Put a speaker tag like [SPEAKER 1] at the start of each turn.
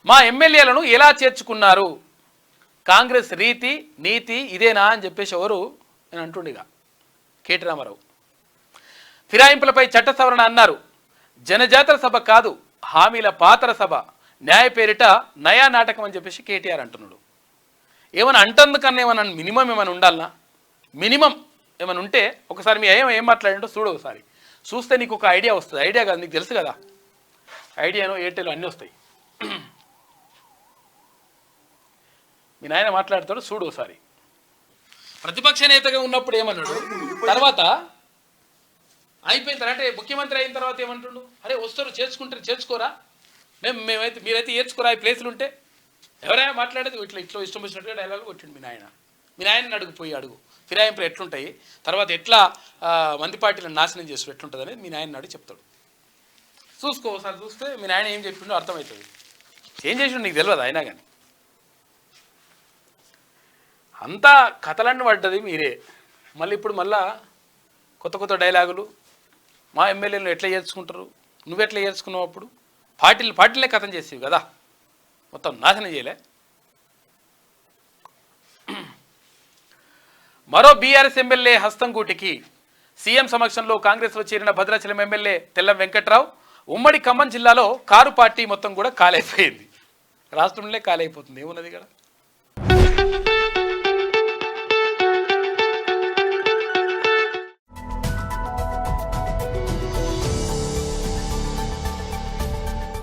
[SPEAKER 1] మా ఎమ్మెల్యేలను ఎలా చేర్చుకున్నారు, కాంగ్రెస్ రీతి నీతి ఇదేనా అని చెప్పేసి ఎవరు నేను అంటుండేగా కేటీ రామారావు. ఫిరాయింపులపై చట్ట సవరణ అన్నారు, జనజాతర సభ కాదు హామీల పాతర సభ, న్యాయ పేరిట నయా నాటకం అని చెప్పేసి కేటీఆర్ అంటున్నాడు. ఏమైనా అంటందుకన్నా ఏమన్నా మినిమం ఏమైనా ఉండాలనా? మినిమం ఏమైనా ఉంటే ఒకసారి మీ ఏం మాట్లాడింటో చూడు, ఒకసారి చూస్తే నీకు ఒక ఐడియా వస్తుంది. ఐడియా కాదు, నీకు తెలుసు కదా, ఐడియాను ఎయిర్టెల్ అన్నీ వస్తాయి. మీ నాయన మాట్లాడతాడు చూడు ఒకసారి. ప్రతిపక్ష నేతగా ఉన్నప్పుడు ఏమన్నాడు, తర్వాత అయిపోయిన తర్వాత అంటే ముఖ్యమంత్రి అయిన తర్వాత ఏమంటుండు, అరే వస్తారు చేర్చుకుంటారు, చేర్చుకోరా, మేమైతే మీరైతే ఏర్చుకోరా ఈ ప్లేసులు ఉంటే. ఎవరైనా మాట్లాడేది ఇట్లా ఇష్టం వచ్చినట్టుగా డైలాగ్ కొట్టిండు మీ నాయనని అడుగు ఫిరాయింపులు ఎట్లుంటాయి, తర్వాత ఎట్లా మంది పార్టీలను నాశనం చేసి ఎట్లుంటుంది అనేది మీ నాయన అడిగి చెప్తాడు. చూసుకో ఒకసారి, చూస్తే మీ నాయన ఏం చెప్పిండో అర్థమవుతుంది. ఏం చేసిండు నీకు తెలియదు అయినా కానీ. అంతా కథలన్నీ పడ్డది మీరే. మళ్ళీ ఇప్పుడు మళ్ళా కొత్త డైలాగులు, మా ఎమ్మెల్యేలను ఎట్లా చేర్చుకుంటారు, నువ్వెట్లా చేర్చుకున్నావు, అప్పుడు పార్టీలనే కథం చేసేవి కదా, మొత్తం నాశనం చేయలే. మరో బీఆర్ఎస్ ఎమ్మెల్యే హస్తంగూటికి, సీఎం సమక్షంలో కాంగ్రెస్లో చేరిన భద్రాచలం ఎమ్మెల్యే తెల్లం వెంకట్రావు. ఉమ్మడి ఖమ్మం జిల్లాలో కారు పార్టీ మొత్తం కూడా కాలైపోయింది. రాష్ట్రంలో కాలైపోతుంది, ఏమున్నది ఇక్కడ.